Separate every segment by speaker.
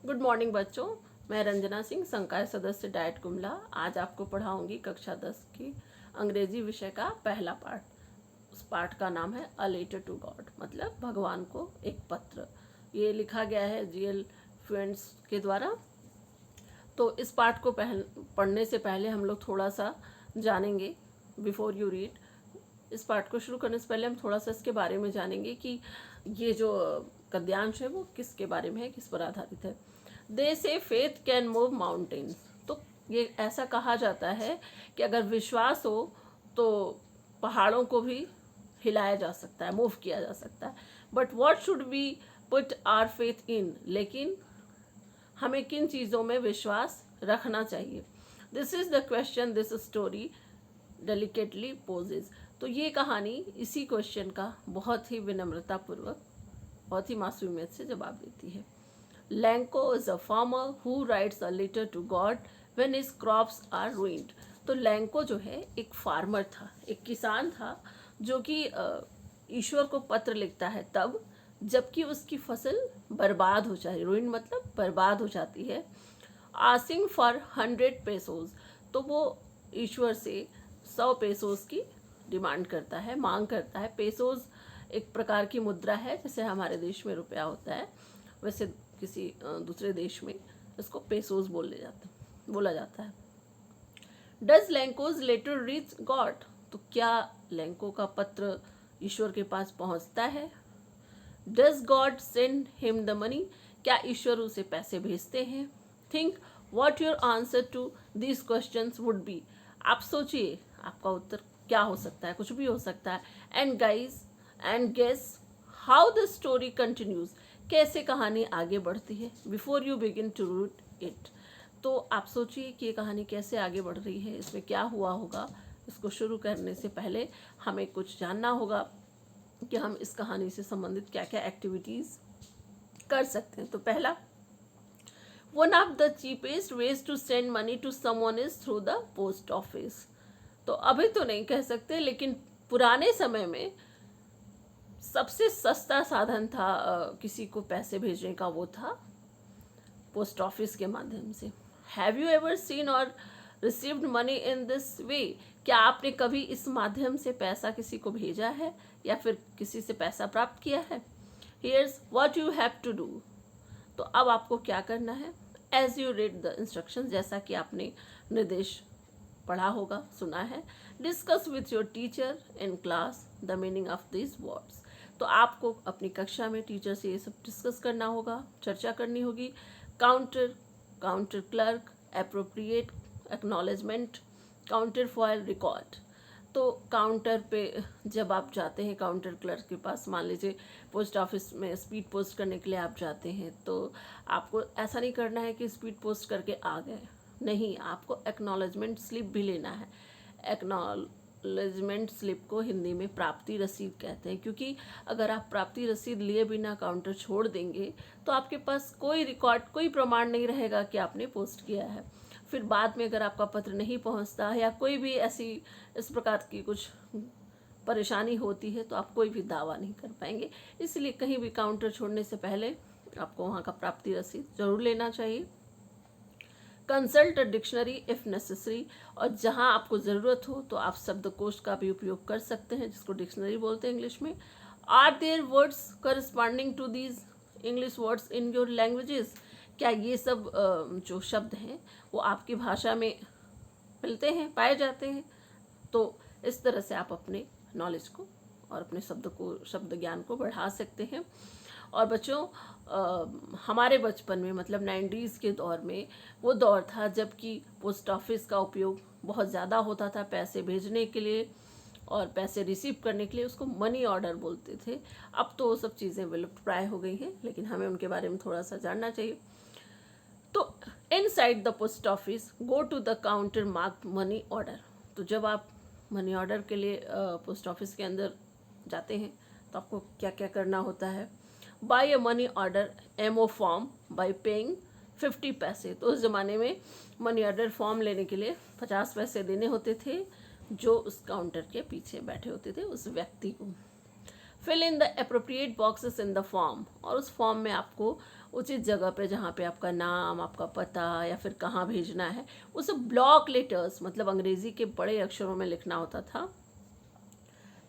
Speaker 1: Good morning बच्चों। मैं रंजना सिंह, संकाय सदस्य डाइट गुमला। आज आपको पढ़ाऊंगी कक्षा 10 की अंग्रेजी विषय का पहला पाठ। उस पाठ का नाम है अ लेटर टू गॉड, मतलब भगवान को एक पत्र। ये लिखा गया है जीएल फ्लुएंट्स के द्वारा। तो इस पाठ को पढ़ने से पहले हम लोग थोड़ा सा जानेंगे। बिफोर यू रीड, इस पाठ को शुरू करने से पहले हम थोड़ा सा इसके बारे में जानेंगे कि ये जो गद्यांश है वो किसके बारे में है, किस पर आधारित है। दे से फेथ कैन मूव माउंटेन्स। तो ये ऐसा कहा जाता है कि अगर विश्वास हो तो पहाड़ों को भी हिलाया जा सकता है, मूव किया जा सकता है। But what should be put our faith in, लेकिन हमें किन चीज़ों में विश्वास रखना चाहिए। This is the question this story delicately poses. तो ये कहानी इसी क्वेश्चन का बहुत ही विनम्रतापूर्वक, बहुत ही मासूमियत से जवाब देती है। Lencho is a farmer who writes a letter to God when his crops are ruined. तो लैंको जो है एक फार्मर था, एक किसान था, जो कि ईश्वर को पत्र लिखता है तब जबकि उसकी फसल बर्बाद हो जाए। रुइन मतलब बर्बाद हो जाती है। Asking for 100 पेसोज। तो वो ईश्वर से 100 पेसोज की डिमांड करता है, मांग करता है। पेसोज एक प्रकार की मुद्रा है, जैसे हमारे देश में रुपया होता है, वैसे किसी दूसरे देश में इसको पेसोज बोला जाता है। Does Lencho's letter reach God. तो क्या लैंको का पत्र ईश्वर के पास पहुंचता है। Does God send him the money. क्या ईश्वर उसे पैसे भेजते हैं। Think what your answer to this question would be. आप सोचिए आपका उत्तर क्या हो सकता है, कुछ भी हो सकता है। And guess how the story continues. कैसे कहानी आगे बढ़ती है। Before you begin to read it, तो आप सोचिए कि ये कहानी कैसे आगे बढ़ रही है, इसमें क्या हुआ होगा। इसको शुरू करने से पहले हमें कुछ जानना होगा कि हम इस कहानी से संबंधित क्या क्या एक्टिविटीज़ कर सकते हैं। तो पहला, one of the cheapest ways to send money to someone is through the post office. तो अभी तो नहीं कह सकते, लेकिन पुराने समय में सबसे सस्ता साधन था किसी को पैसे भेजने का, वो था पोस्ट ऑफिस के माध्यम से। हैव यू एवर सीन और received money in this way. क्या आपने कभी इस माध्यम से पैसा किसी को भेजा है या फिर किसी से पैसा प्राप्त किया है। Here's what you have to do. तो अब आपको क्या करना है। As you read the instructions, जैसा कि आपने निर्देश पढ़ा होगा, सुना है। Discuss with your teacher in class the meaning of this words. तो आपको अपनी कक्षा में टीचर से ये सब डिस्कस करना होगा, चर्चा करनी होगी। Counter clerk, appropriate, acknowledgement, counter foil, record. तो काउंटर पे जब आप जाते हैं काउंटर क्लर्क के पास, मान लीजिए पोस्ट ऑफिस में स्पीड पोस्ट करने के लिए आप जाते हैं, तो आपको ऐसा नहीं करना है कि स्पीड पोस्ट करके आ गए, नहीं, आपको एक्नॉलेजमेंट स्लिप भी लेना है। एक्नॉलेजमेंट स्लिप को हिंदी में प्राप्ति रसीद कहते हैं, क्योंकि अगर आप प्राप्ति रसीद लिए बिना काउंटर छोड़ देंगे तो आपके पास कोई रिकॉर्ड, कोई प्रमाण नहीं रहेगा कि आपने पोस्ट किया है। फिर बाद में अगर आपका पत्र नहीं पहुंचता है या कोई भी ऐसी इस प्रकार की कुछ परेशानी होती है तो आप कोई भी दावा नहीं कर पाएंगे। इसलिए कहीं भी काउंटर छोड़ने से पहले आपको वहाँ का प्राप्ति रसीद जरूर लेना चाहिए। Consult a dictionary if necessary. और जहाँ आपको ज़रूरत हो तो आप शब्दकोश का भी उपयोग कर सकते हैं, जिसको डिक्शनरी बोलते हैं इंग्लिश में। Are there words corresponding to these English words in your languages. क्या ये सब जो शब्द हैं वो आपकी भाषा में मिलते हैं, पाए जाते हैं। तो इस तरह से आप अपने नॉलेज को और अपने शब्द ज्ञान को बढ़ा सकते हैं। और बच्चों, हमारे बचपन में, मतलब 90s के दौर में, वो दौर था जबकि पोस्ट ऑफिस का उपयोग बहुत ज़्यादा होता था पैसे भेजने के लिए और पैसे रिसीव करने के लिए। उसको मनी ऑर्डर बोलते थे। अब तो वो सब चीज़ें विलुप्त प्राय हो गई हैं, लेकिन हमें उनके बारे में थोड़ा सा जानना चाहिए। तो inside the post office go to the counter mark money order. तो जब आप मनी ऑर्डर के लिए पोस्ट ऑफिस के अंदर जाते हैं तो आपको क्या क्या करना होता है। Buy a money order MO form by paying 50 पैसे। तो उस ज़माने में मनी ऑर्डर फॉर्म लेने के लिए 50 पैसे देने होते थे, जो उस काउंटर के पीछे बैठे होते थे उस व्यक्ति को। Fill in the appropriate boxes in the form, और उस फॉर्म में आपको उचित जगह पे जहाँ पे आपका नाम, आपका पता या फिर कहाँ भेजना है, उसे ब्लॉक लेटर्स मतलब अंग्रेजी के बड़े अक्षरों में लिखना होता था।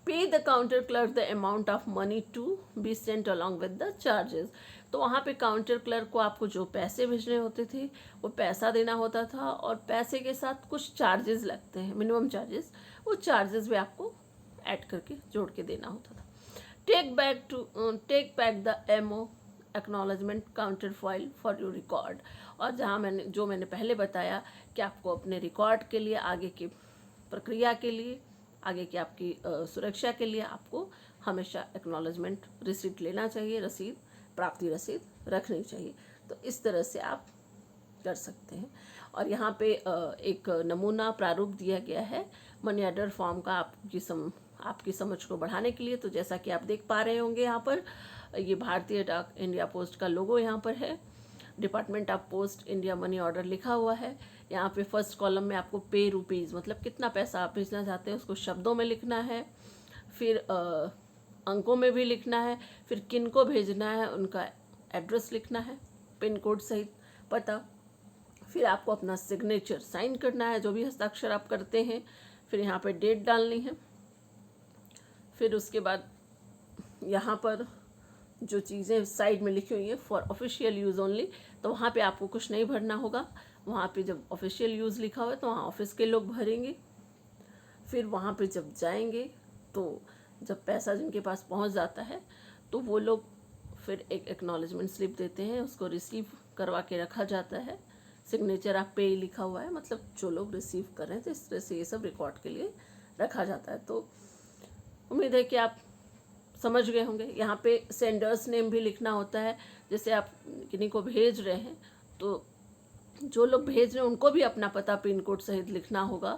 Speaker 1: Pay the counter clerk the amount of money to be sent along with the charges. तो वहाँ पे काउंटर क्लर्क को आपको जो पैसे भेजने होते थे वो पैसा देना होता था, और पैसे के साथ कुछ चार्जेस लगते हैं, मिनिमम चार्जेस, वो चार्जेस भी आपको ऐड करके जोड़ के देना होता था। Take back the MO acknowledgement counter file for your record, और जहाँ मैंने पहले बताया कि आपको अपने रिकॉर्ड के लिए, आगे की प्रक्रिया के लिए, आगे की आपकी सुरक्षा के लिए आपको हमेशा एक्नॉलेजमेंट रिसीट लेना चाहिए, रसीद, प्राप्ति रसीद रखनी चाहिए। तो इस तरह से आप कर सकते हैं। और यहाँ पे एक नमूना प्रारूप दिया गया है मनी ऑर्डर फॉर्म का आपकी समझ को बढ़ाने के लिए। तो जैसा कि आप देख पा रहे होंगे, यहाँ पर ये भारतीय डाक इंडिया पोस्ट का लोगो यहाँ पर है, department of post India money order लिखा हुआ है। यहाँ पे फर्स्ट कॉलम में आपको पे रुपीज़ मतलब कितना पैसा आप भेजना चाहते हैं उसको शब्दों में लिखना है, फिर अंकों में भी लिखना है, फिर किन को भेजना है उनका एड्रेस लिखना है, पिन कोड सहित पता, फिर आपको अपना सिग्नेचर साइन करना है, जो भी हस्ताक्षर आप करते हैं, फिर यहाँ पे डेट डालनी है। फिर उसके बाद यहाँ पर जो चीज़ें साइड में लिखी हुई हैं फॉर ऑफिशियल यूज़ ओनली, तो वहाँ पे आपको कुछ नहीं भरना होगा। वहाँ पे जब ऑफिशियल यूज़ लिखा हुआ है तो वहाँ ऑफिस के लोग भरेंगे। फिर वहाँ पे जब जाएंगे तो जब पैसा जिनके पास पहुँच जाता है तो वो लोग फिर एक एक्नॉलेजमेंट स्लिप देते हैं, उसको रिसीव करवा के रखा जाता है। सिग्नेचर आप पे लिखा हुआ है, मतलब जो लोग रिसीव कर रहे हैं, तो इस तरह से ये सब रिकॉर्ड के लिए रखा जाता है। तो उम्मीद है कि आप समझ गए होंगे। यहाँ पे सेंडर्स नेम भी लिखना होता है, जैसे आप किन्हीं को भेज रहे हैं तो जो लोग भेज रहे हैं उनको भी अपना पता पिन कोड सहित लिखना होगा,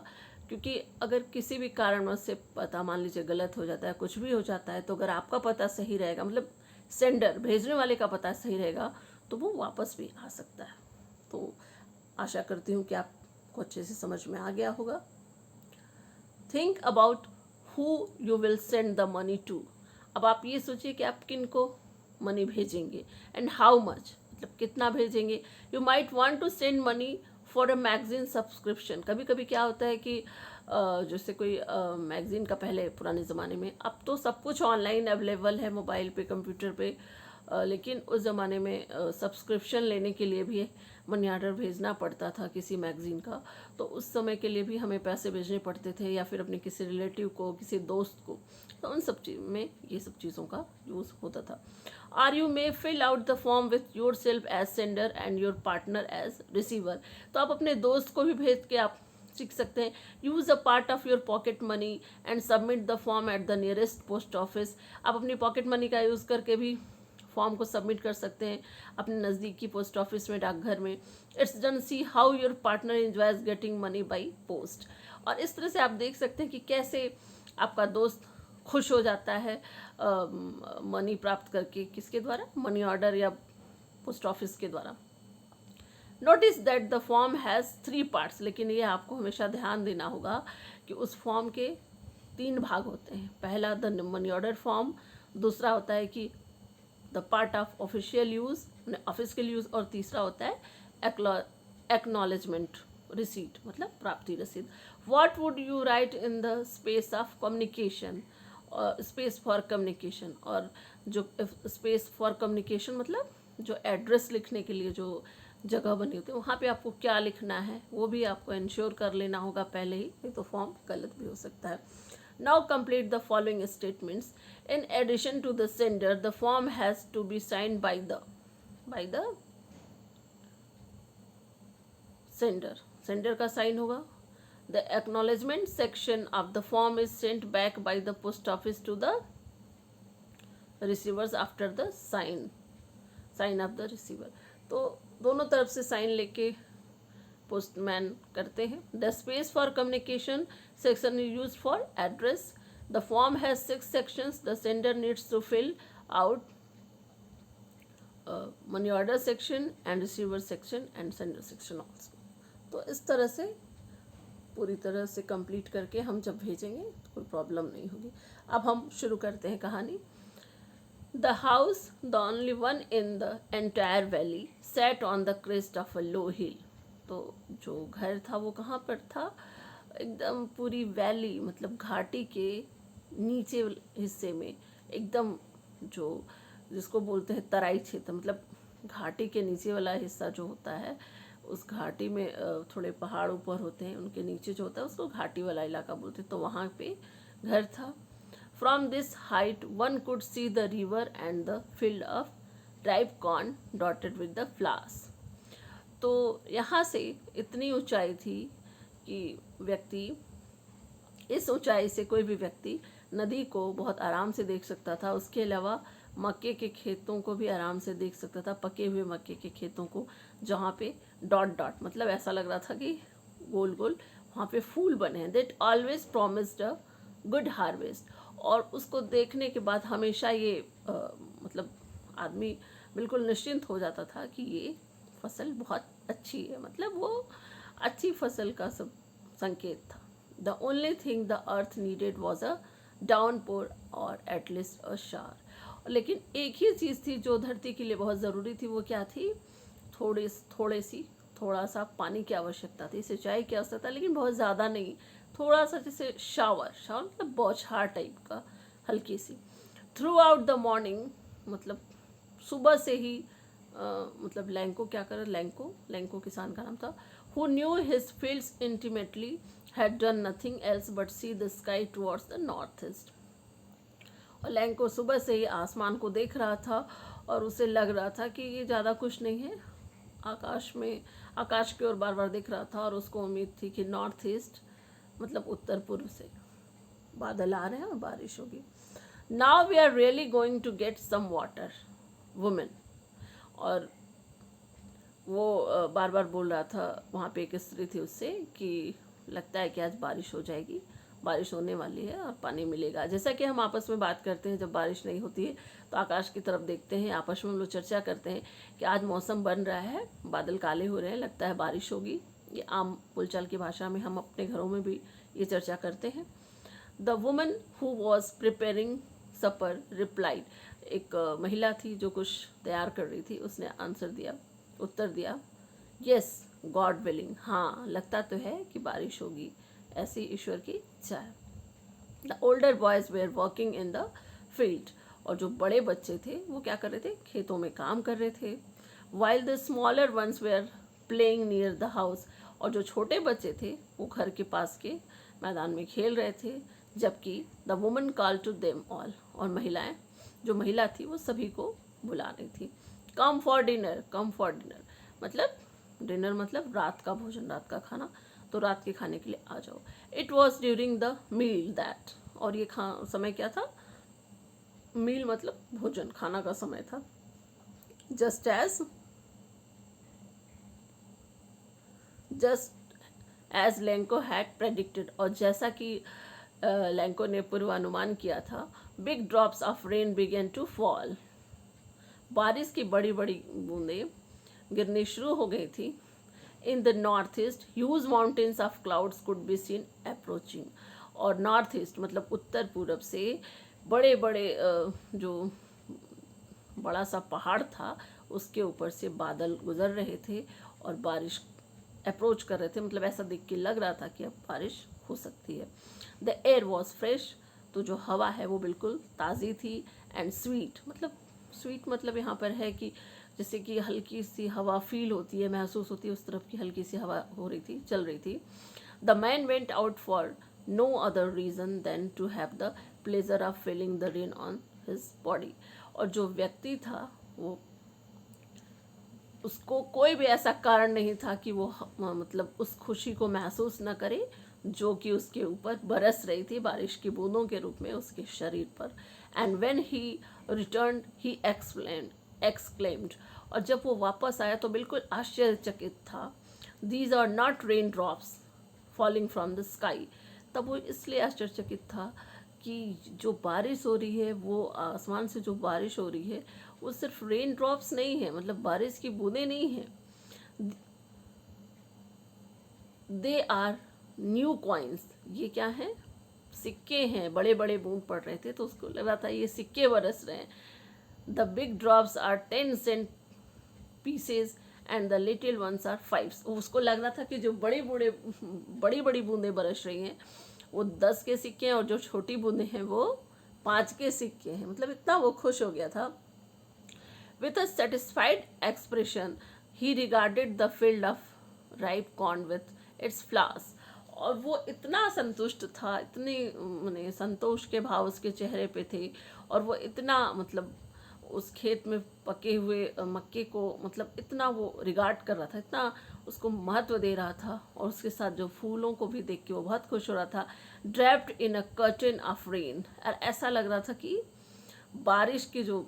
Speaker 1: क्योंकि अगर किसी भी कारणवश से पता मान लीजिए गलत हो जाता है, कुछ भी हो जाता है, तो अगर आपका पता सही रहेगा, मतलब सेंडर भेजने वाले का पता सही रहेगा, तो वो वापस भी आ सकता है। तो आशा करती हूँ कि आपको अच्छे से समझ में आ गया होगा। Think about who you will send the money to. अब आप ये सोचिए कि आप किन को मनी भेजेंगे एंड हाउ मच, मतलब कितना भेजेंगे। You might want to send money for a magazine subscription. कभी कभी क्या होता है कि जैसे कोई मैगजीन का, पहले पुराने ज़माने में, अब तो सब कुछ ऑनलाइन अवेलेबल है, मोबाइल पे, कंप्यूटर पे, लेकिन उस ज़माने में सब्सक्रिप्शन लेने के लिए भी मनी ऑर्डर भेजना पड़ता था किसी मैगज़ीन का। तो उस समय के लिए भी हमें पैसे भेजने पड़ते थे, या फिर अपने किसी रिलेटिव को, किसी दोस्त को। तो उन सब में ये सब चीज़ों का यूज़ होता था। Or you may fill out the form with yourself as sender and your partner as receiver. तो आप अपने दोस्त को भी भेज के आप सीख सकते हैं। Use a part of your pocket money and submit the form at the nearest post office. आप अपनी पॉकेट मनी का यूज़ करके भी फॉर्म को सबमिट कर सकते हैं अपने नज़दीकी पोस्ट ऑफिस में, डाकघर में। It's done see how your partner enjoys getting money by post. और इस तरह से आप देख सकते हैं कि कैसे आपका दोस्त खुश हो जाता है मनी प्राप्त करके, किसके द्वारा, मनी ऑर्डर या पोस्ट ऑफिस के द्वारा। Notice that the form has 3 parts. लेकिन ये आपको हमेशा ध्यान देना होगा कि उस फॉर्म के 3 भाग होते हैं। पहला द मनी ऑर्डर फॉर्म, दूसरा होता है कि the part of official use, official use, और तीसरा होता है एक्नॉलेजमेंट रिसीट, मतलब प्राप्ति रसीद। What would you right in the space of communication, space for communication. और जो स्पेस फॉर कम्युनिकेशन मतलब जो एड्रेस लिखने के लिए जो जगह बनी होती है, वहाँ पे आपको क्या लिखना है वो भी आपको इंश्योर कर लेना होगा पहले ही, नहीं तो फॉर्म गलत भी हो सकता है। Now complete the following statements. In addition to the sender, the form has to be signed by the sender. Sender का साइन होगा। The acknowledgement section of the form is sent back by the post office to the receivers after the sign of the receiver. तो दोनों तरफ से sign लेके postman करते हैं। The space for communication section is used for address. The form has 6 sections. The sender needs to fill out money order section and receiver section and sender section also. तो इस तरह से पूरी तरह से कंप्लीट करके हम जब भेजेंगे तो कोई प्रॉब्लम नहीं होगी। अब हम शुरू करते हैं कहानी। The house, the only one in the entire valley, set on the crest of a low hill. तो जो घर था वो कहाँ पर था? एकदम पूरी वैली मतलब घाटी के नीचे हिस्से में, एकदम जो जिसको बोलते हैं तराई क्षेत्र, मतलब घाटी के नीचे वाला हिस्सा जो होता है, उस घाटी में थोड़े पहाड़ ऊपर होते हैं, उनके नीचे जो होता है उसको घाटी वाला इलाका बोलते हैं। तो वहाँ पे घर था। From this height one could see the river and the field of ripe corn dotted with the flowers। तो यहाँ से इतनी ऊंचाई थी कि व्यक्ति, इस ऊंचाई से कोई भी व्यक्ति नदी को बहुत आराम से देख सकता था। उसके अलावा मक्के के खेतों को भी आराम से देख सकता था, पके हुए मक्के के खेतों को, जहाँ पे डॉट डॉट मतलब ऐसा लग रहा था कि गोल गोल वहाँ पे फूल बने हैं। That always promised a good harvest. और उसको देखने के बाद हमेशा ये मतलब आदमी बिल्कुल निश्चिंत हो जाता था कि ये फसल बहुत अच्छी है, मतलब वो अच्छी फसल का सब संकेत था। The only thing the earth needed was a downpour और एटलीस्ट अ शार। लेकिन एक ही चीज़ थी जो धरती के लिए बहुत ज़रूरी थी, वो क्या थी? थोड़ा सा पानी की आवश्यकता थी, सिंचाई की आवश्यकता, लेकिन बहुत ज़्यादा नहीं, थोड़ा सा, जैसे शावर मतलब बौछार टाइप का, हल्की सी। थ्रू आउट द मॉर्निंग मतलब सुबह से ही मतलब लैंको क्या कर, लैंको किसान का नाम था, who knew his fields intimately had done nothing else but see the sky towards the north east. और लैंको सुबह से ही आसमान को देख रहा था और उसे लग रहा था कि ये ज़्यादा कुछ नहीं है, आकाश की ओर बार बार देख रहा था, और उसको उम्मीद थी कि नॉर्थ ईस्ट मतलब उत्तर पूर्व से बादल आ रहे हैं और बारिश होगी। Now we are really going to get some water women. और वो बार बार बोल रहा था, वहाँ पे एक स्त्री थी उससे, कि लगता है कि आज बारिश हो जाएगी, बारिश होने वाली है और पानी मिलेगा। जैसा कि हम आपस में बात करते हैं, जब बारिश नहीं होती है तो आकाश की तरफ देखते हैं, आपस में हम लोग चर्चा करते हैं कि आज मौसम बन रहा है, बादल काले हो रहे हैं, लगता है बारिश होगी। ये आम बोलचाल की भाषा में हम अपने घरों में भी ये चर्चा करते हैं। The woman who was preparing supper replied. एक महिला थी जो कुछ तैयार कर रही थी, उसने उत्तर दिया, यस गॉड विलिंग, हाँ लगता तो है कि बारिश होगी, ऐसी ईश्वर की इच्छा है। The older boys were working in the field. और जो बड़े बच्चे थे वो क्या कर रहे थे? खेतों में काम कर रहे थे। While the smaller ones were playing near the house. और जो छोटे बच्चे थे वो घर के पास के मैदान में खेल रहे थे। जबकि the woman call to them all. और जो महिला थी वो सभी को बुला रही थी। कम फॉर डिनर, मतलब डिनर मतलब रात का भोजन, रात का खाना, तो रात के खाने के लिए आ जाओ। It was during the meal that. और ये समय क्या था? मील मतलब भोजन, खाना का समय था। Just as Lencho had predicted. और जैसा कि लैंको ने पूर्वानुमान किया था, big drops of rain began to fall. बारिश की बड़ी बड़ी बूंदें गिरनी शुरू हो गई थी। In the north east huge mountains of clouds could be seen approaching. और नॉर्थ ईस्ट मतलब उत्तर पूरब से बड़े बड़े जो बड़ा सा पहाड़ था उसके ऊपर से बादल गुजर रहे थे और बारिश अप्रोच कर रहे थे, मतलब ऐसा देख के लग रहा था कि अब बारिश हो सकती है। The air was fresh. तो जो हवा है वो बिल्कुल ताज़ी थी। एंड स्वीट मतलब यहाँ पर है कि जैसे कि हल्की सी हवा फील होती है, महसूस होती है, उस तरफ की हल्की सी हवा हो रही थी, चल रही थी। The man went out for no other reason than to have the pleasure of feeling the rain on his body. और जो व्यक्ति था वो, उसको कोई भी ऐसा कारण नहीं था कि वो मतलब उस खुशी को महसूस न करे जो कि उसके ऊपर बरस रही थी बारिश की बूंदों के रूप में उसके शरीर पर। And when he return he exclaimed. और जब वो वापस आया तो बिल्कुल आश्चर्यचकित था। These are not raindrops falling from the sky. तब वो इसलिए आश्चर्यचकित था कि जो बारिश हो रही है, वो आसमान से जो बारिश हो रही है वो सिर्फ रेन ड्रॉप्स नहीं है, मतलब बारिश की बूंदें नहीं हैं, दे आर न्यू कॉइन्स। ये क्या है? सिक्के हैं, बड़े बड़े बूंद पड़ रहे थे तो उसको लगा था ये सिक्के बरस रहे हैं। The big drops are 10 cent pieces and the little ones are 5। उसको लग रहा था कि जो बड़ी बड़ी बूंदें बरस रही हैं वो 10 के सिक्के हैं और जो छोटी बूंदें हैं वो 5 के सिक्के हैं। मतलब इतना वो खुश हो गया था। With a satisfied expression he regarded the field of ripe corn with its flowers. और वो इतना संतुष्ट था, इतने माने संतोष के भाव उसके चेहरे पे थे, और वो इतना मतलब उस खेत में पके हुए मक्के को मतलब इतना वो रिगार्ड कर रहा था, इतना उसको महत्व दे रहा था, और उसके साथ जो फूलों को भी देख के वो बहुत खुश हो रहा था। Draped in a curtain of rain, और ऐसा लग रहा था कि बारिश की जो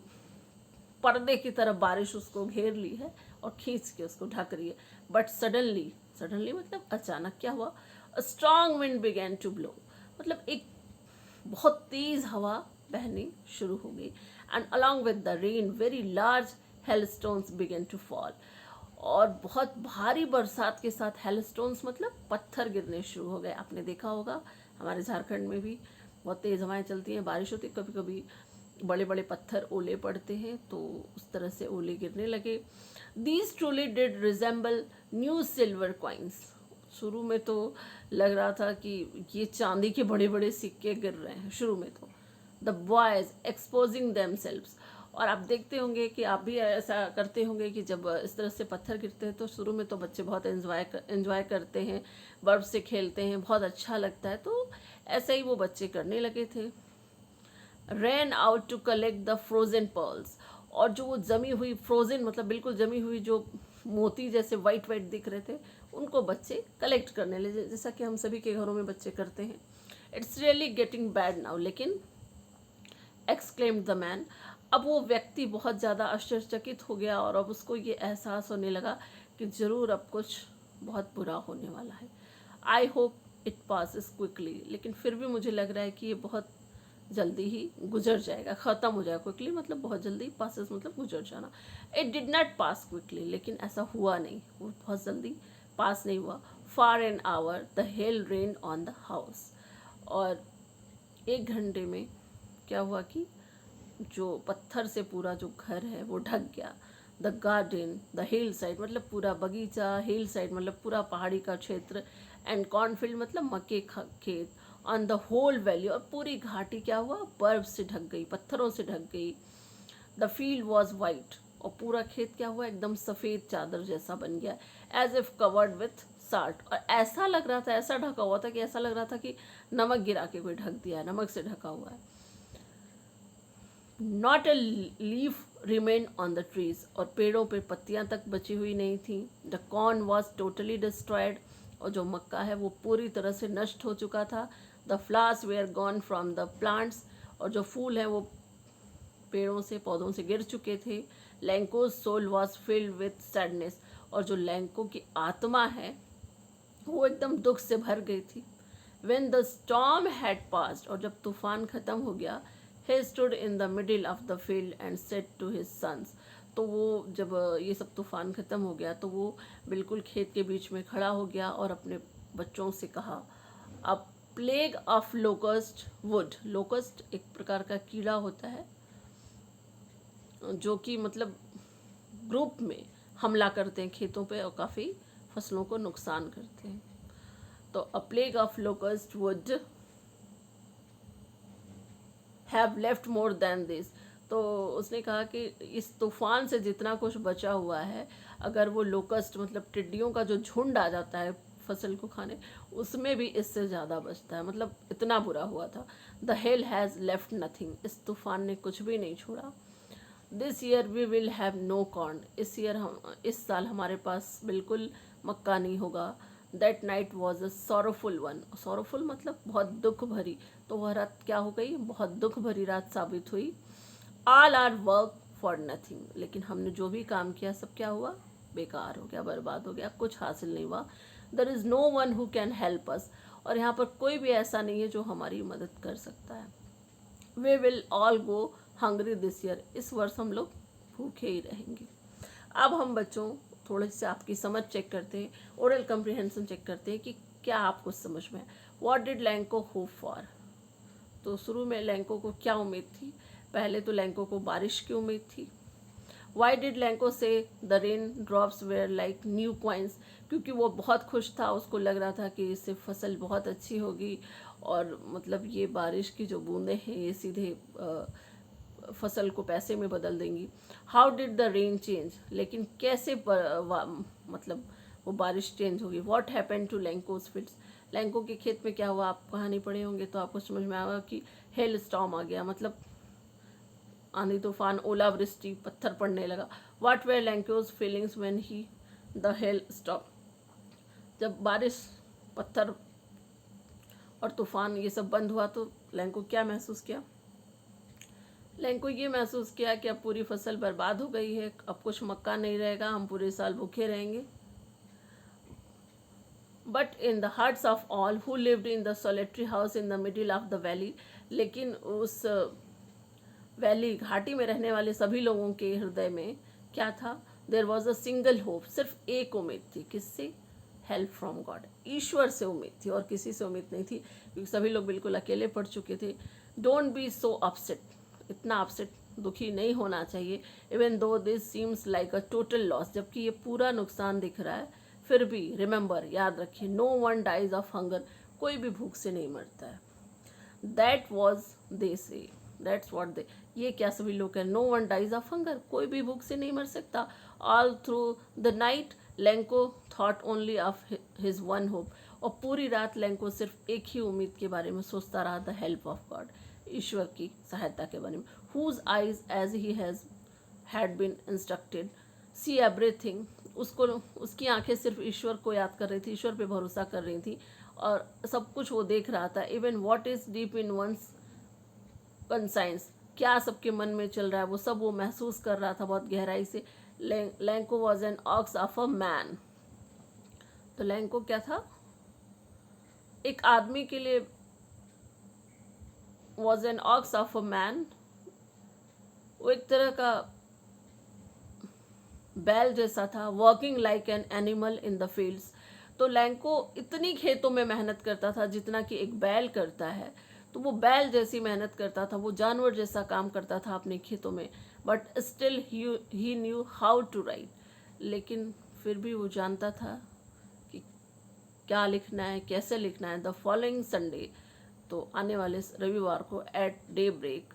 Speaker 1: पर्दे की तरफ बारिश उसको घेर ली है और खींच के उसको ढक रही है। बट सडनली, सडनली मतलब अचानक क्या हुआ, a strong wind began to blow, मतलब एक बहुत तेज हवा बहनी शुरू हो गई। And along with the rain very large hailstones began to fall, और बहुत भारी बरसात के साथ हेलस्टोन्स मतलब पत्थर गिरने शुरू हो गए। आपने देखा होगा हमारे झारखंड में भी बहुत तेज हवाएं चलती हैं, बारिश होती है, कभी कभी बड़े बड़े पत्थर ओले पड़ते हैं, तो उस तरह से ओले गिरने लगे। These truly did resemble new silver coins. शुरू में तो लग रहा था कि ये चांदी के बड़े बड़े सिक्के गिर रहे हैं शुरू में तो। द बॉयज एक्सपोजिंग देमसेल्व्स, और आप देखते होंगे कि आप भी ऐसा करते होंगे कि जब इस तरह से पत्थर गिरते हैं तो शुरू में तो बच्चे बहुत एंजॉय करते हैं, बर्फ से खेलते हैं, बहुत अच्छा लगता है, तो ऐसे ही वो बच्चे करने लगे थे। Ran out to collect the frozen pearls, और जो वो जमी हुई फ्रोजन मतलब बिल्कुल जमी हुई जो मोती जैसे वाइट वाइट दिख रहे थे उनको बच्चे कलेक्ट करने लगे, जैसा कि हम सभी के घरों में बच्चे करते हैं। It's really getting bad now, लेकिन एक्सक्लेम्ड द मैन, अब वो व्यक्ति बहुत ज़्यादा आश्चर्यचकित हो गया, और अब उसको ये एहसास होने लगा कि ज़रूर अब कुछ बहुत बुरा होने वाला है। I hope it passes quickly, लेकिन फिर भी मुझे लग रहा है कि ये बहुत जल्दी ही गुजर जाएगा, ख़त्म हो जाएगा। क्विकली मतलब बहुत जल्दी, पासिस मतलब गुजर जाना। It did not pass quickly, लेकिन ऐसा हुआ नहीं, वो बहुत जल्दी पास नहीं हुआ। For an hour the hell rain on the house, और 1 घंटे में क्या हुआ कि जो पत्थर से पूरा जो घर है वो ढक गया। The garden, the hill side मतलब पूरा बगीचा, हिल साइड मतलब पूरा पहाड़ी का क्षेत्र, एंड कॉर्नफील्ड मतलब मक्के खेत, ऑन द होल वैली, और पूरी घाटी क्या हुआ, बर्फ से ढक गई, पत्थरों से ढक गई। द फील्ड वॉज वाइट, और पूरा खेत क्या हुआ, एकदम सफ़ेद चादर जैसा बन गया, as if covered with salt, और ऐसा लग रहा था, ऐसा ढका हुआ था कि ऐसा लग रहा था कि नमक गिरा के कोई ढक दिया है, नमक से ढका हुआ है। Not a leaf remain on the trees, और पेड़ों पे पत्तियां तक बची हुई नहीं थी। The corn was totally destroyed, और जो मक्का है वो पूरी तरह से नष्ट हो चुका था। The flowers were gone from the plants, और जो फूल हैं वो पेड़ों से पौधों से गिर चुके थे। Lencho's soul was filled with sadness, और जो लैंको की आत्मा है वो एकदम दुख से भर गई थी। When the storm had passed, और जब तूफान खत्म हो गया, he stood in the middle of the field and said to his sons, तो वो जब ये सब तूफान खत्म हो गया तो वो बिल्कुल खेत के बीच में खड़ा हो गया और अपने बच्चों से कहा, अ plague of locust would, locust एक प्रकार का कीड़ा होता है जो कि मतलब ग्रुप में हमला करते हैं खेतों पे और काफ़ी फसलों को नुकसान करते हैं। तो अ plague of locust would have left more than this, तो उसने कहा कि इस तूफान से जितना कुछ बचा हुआ है, अगर वो लोकस्ट मतलब टिड्डियों का जो झुंड आ जाता है फसल को खाने, उसमें भी इससे ज़्यादा बचता है, मतलब इतना बुरा हुआ था। The hail has left nothing, इस तूफान ने कुछ भी नहीं छोड़ा। This year we will have no corn, इस साल हमारे पास बिल्कुल मक्का नहीं होगा। That night was a sorrowful one, sorrowful मतलब बहुत दुख भरी, तो वह रात क्या हो गई, बहुत दुख भरी रात साबित हुई। All our work for nothing, लेकिन हमने जो भी काम किया सब क्या हुआ, बेकार हो गया, बर्बाद हो गया, कुछ हासिल नहीं हुआ। There is no one who can help us, और यहाँ पर कोई भी ऐसा नहीं है जो हमारी मदद कर सकता है। We will all go hungry this year, इस वर्ष हम लोग भूखे ही रहेंगे। अब हम बच्चों थोड़े से आपकी समझ चेक करते हैं, ओरल कम्प्रीहेंशन चेक करते हैं कि क्या आपको समझ में है। What did Lanco hope for, तो शुरू में लैंको को क्या उम्मीद थी, पहले तो लैंको को बारिश की उम्मीद थी। Y did Lencho say the rain drops were like new coins, क्योंकि वो बहुत खुश था, उसको लग रहा था कि इससे फसल बहुत अच्छी होगी और मतलब ये बारिश की जो बूंदें हैं ये सीधे फसल को पैसे में बदल देंगी। How did the rain change, लेकिन कैसे मतलब वो बारिश चेंज होगी। What happened to Lencho's fields, Lencho के खेत में क्या हुआ, आप कहानी पढ़े होंगे तो आपको समझ में आएगा कि हेल स्टॉर्म आ गया, मतलब आंधी तूफान, ओलावृष्टि, पत्थर पड़ने लगा। What were Lencho's feelings when he the hail stop, जब बारिश, पत्थर और तूफान ये सब बंद हुआ तो लैंको क्या महसूस किया। लैंको ये महसूस किया कि अब पूरी फसल बर्बाद हो गई है, अब कुछ मक्का नहीं रहेगा, हम पूरे साल भूखे रहेंगे। But in the hearts of all who lived in the solitary house in the middle of the valley, लेकिन उस वैली घाटी में रहने वाले सभी लोगों के हृदय में क्या था, there was a single hope, सिर्फ एक उम्मीद थी, किससे, हेल्प फ्रॉम गॉड, ईश्वर से उम्मीद थी और किसी से उम्मीद नहीं थी, क्योंकि सभी लोग बिल्कुल अकेले पड़ चुके थे। डोंट बी सो अपसेट, इतना अपसेट, दुखी नहीं होना चाहिए। Even though this seems like a total loss, जबकि ये पूरा नुकसान दिख रहा है, फिर भी रिमेंबर, याद रखिए, no one dies of hunger, कोई भी भूख से नहीं मरता है। दैट वॉज दे से, दैट्स वॉट दे, ये क्या सभी लोग हैं, no one dies of hunger, कोई भी भूख से नहीं मर सकता। All through the night Lencho thought only of his one hope, और पूरी रात लैंको सिर्फ एक ही उम्मीद के बारे में सोचता रहा, द हेल्प ऑफ गॉड, ईश्वर की सहायता के बारे में। Whose eyes as he has had been instructed see everything, उसको, उसकी आंखें सिर्फ ईश्वर को याद कर रही थी, ईश्वर पे भरोसा कर रही थी और सब कुछ वो देख रहा था। Even what is deep in one's conscience, क्या सबके मन में चल रहा है वो सब वो महसूस कर रहा था बहुत गहराई से। Lanco was an ox of a man, तो लैंको क्या था, एक आदमी के लिए, was an ox of a man, वो एक तरह का बैल जैसा था, working like an animal in the fields, तो लैंको इतनी खेतों में मेहनत करता था जितना कि एक बैल करता है, तो वो बैल जैसी मेहनत करता था, वो जानवर जैसा काम करता था अपने खेतों में। But still he knew how to write, लेकिन फिर भी वो जानता था कि क्या लिखना है, कैसे लिखना है। द फॉलोइंग संडे, तो आने वाले रविवार को, एट डे ब्रेक,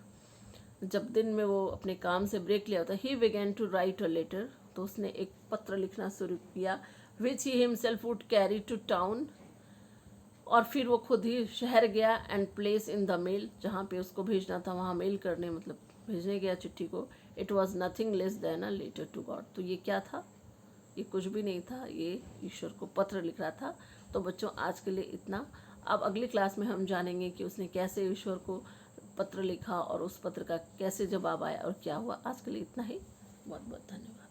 Speaker 1: जब दिन में वो अपने काम से ब्रेक लिया होता, he began to write a letter, तो उसने एक पत्र लिखना शुरू किया, which he himself would carry to town, और फिर वो खुद ही शहर गया, and place in the mail, जहाँ पे उसको भेजना था वहाँ मेल करने, मतलब भेजने गया चिट्ठी को। It was nothing less than a letter to God, तो ये क्या था, ये कुछ भी नहीं था, ये ईश्वर को पत्र लिख रहा था। तो बच्चों आज के लिए इतना, अब अगली क्लास में हम जानेंगे कि उसने कैसे ईश्वर को पत्र लिखा और उस पत्र का कैसे जवाब आया और क्या हुआ। आज के लिए इतना ही, बहुत बहुत धन्यवाद।